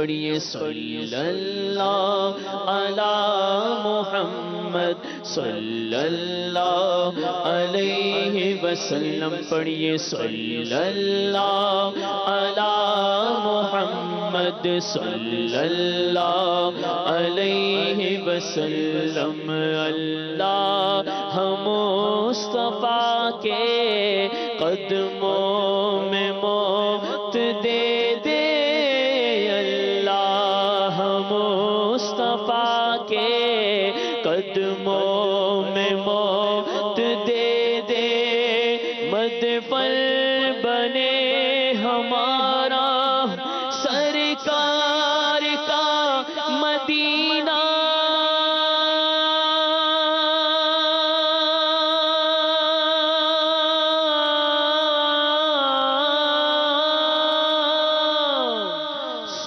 پڑھیے صلی اللہ علی محمد صلی اللہ علیہ وسلم، پڑھیے صلی اللہ علی محمد صلی اللہ علیہ وسلم۔ اللہ مصطفیٰ کے قدموں میں موت دے دے، مصطفیٰ کے قدموں میں موت دے دے، مدفن بنے ہمارا سرکار کا مدینہ،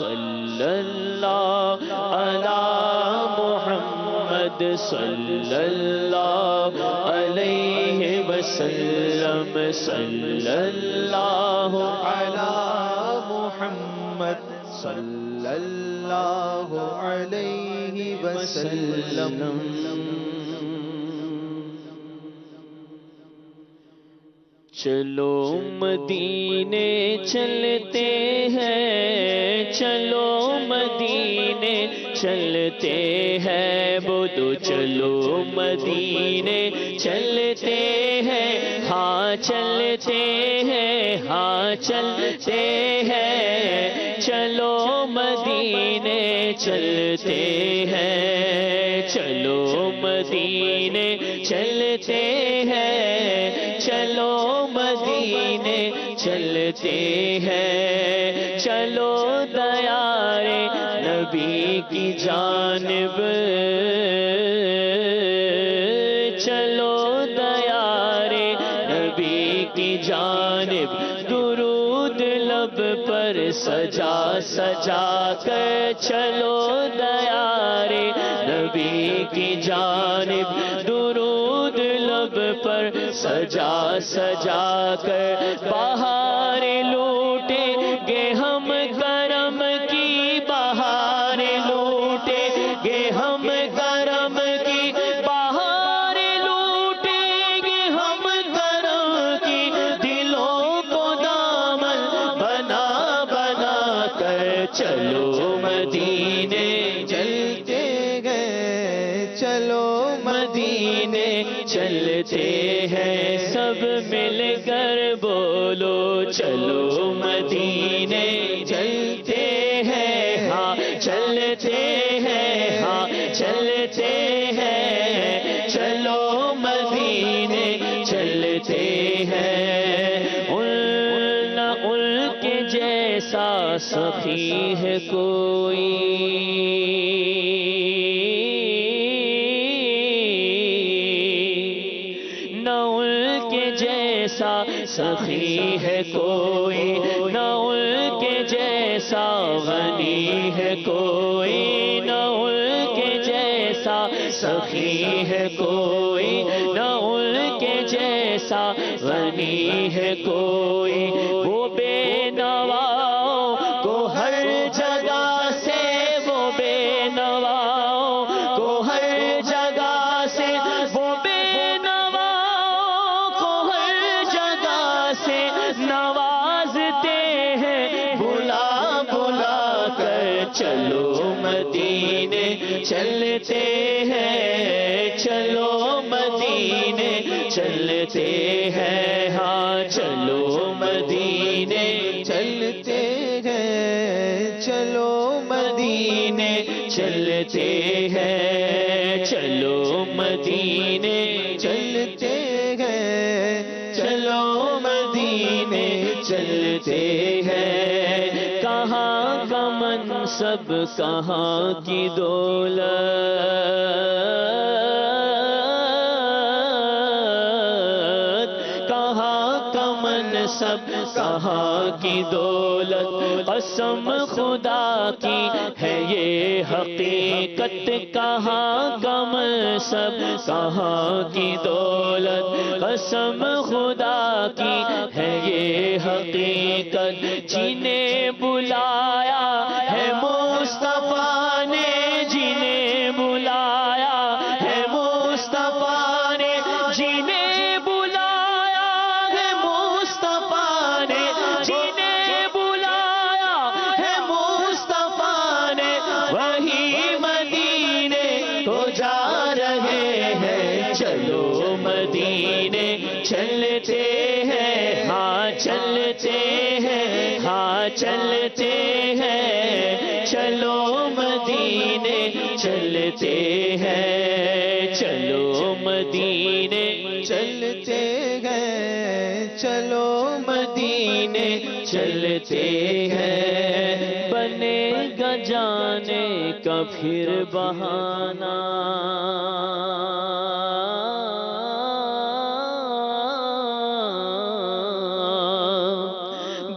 صلی اللہ علی محمد صلی اللہ علیہ وسلم، صلی اللہ علی محمد صلی اللہ علیہ وسلم۔ چلو مدینے چلتے ہیں، چلو مدینے چلتے ہیں، بولو چلو مدینے چلتے ہیں، ہاں چلتے ہیں، ہاں چلتے ہیں، چلو مدینے چلتے ہیں، چلو مدینے چلتے ہیں، چلو مدینے چلتے ہیں، چلو دیار نبی کی جانب، چلو دیار نبی کی جانب، درود لب پر سجا سجا کر، چلو دیار نبی کی جانب، درود لب پر سجا سجا کر، بہار لوٹیں گے ہم کرم کی، بہار لوٹیں گے ہم کرم کی، بہار لوٹیں گے ہم کرم کی، دلوں کو دامن بنا بنا کر، چلو مدینے چلتے گئے، چلو مدینے چلتے ہیں، سب مل کر بولو چلو مدینے چلتے ہیں، ہاں چلتے ہیں، ہاں چلتے ہیں، چلو مدینے چلتے ہیں، ان کے جیسا سخی ہے کوئی، سخی ہے کوئی، نہ ان کے جیسا غنی ہے کوئی، نہ ان کے جیسا سخی ہے کوئی، نہ ان کے جیسا غنی ہے کوئی، وہ بے نواؤں کو ہر جگہ سے، وہ بے نواؤں کو ہر جگہ سے، وہ بے نوازتے ہیں بلا بلا کر، چلو مدینے چلتے ہیں، چلو مدینے چلتے ہیں، ہاں چلو مدینے چلتے ہیں، چلو مدینے چلتے ہیں، چلو مدینے چلتے ہیں، چلو مدینے چلتے ہیں، کہاں کا منصب کہاں کی دولت، کہاں کا منصب کہاں کی دولت، قسم خدا کی ہے یہ حقیقت، کہاں کا منصب کہاں کی دولت، قسم خدا کی ہے یہ حقیقت، جنہیں بلایا ہے چلو مدینے چلتے ہیں، چلو مدینے چلتے ہیں، چلو مدینے چلتے ہیں، بنے گا جانے کا پھر بہانہ،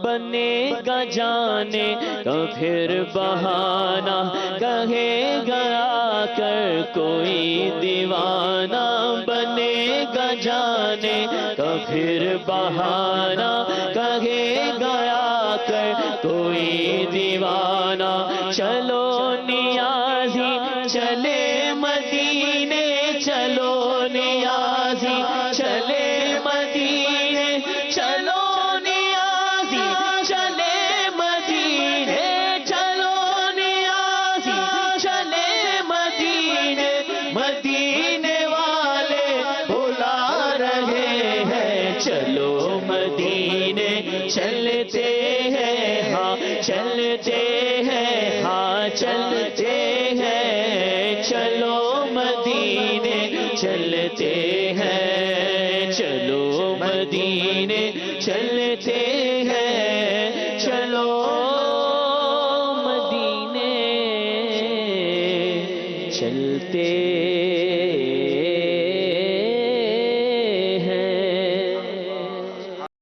بنے گا جانے کا پھر بہانہ، کہے گا آ کر کوئی دیوانہ، بنے گا جانے کا پھر بہانہ، کہے گا آ کر کوئی دیوانہ، چلو نیازی چلے مدینے، چلو نیازی چلے مدینے، چلو نیازی چلے مدینے، چلو نیازی چلے مدینے، مدینے والے بلا رہے ہیں، چلو مدینے چلتے ہیں، ہاں چلتے ہیں، ہاں چلتے ہیں، چلو مدینے چلتے ہیں، چلو مدینے چلتے ہیں، چلو مدینے چلتے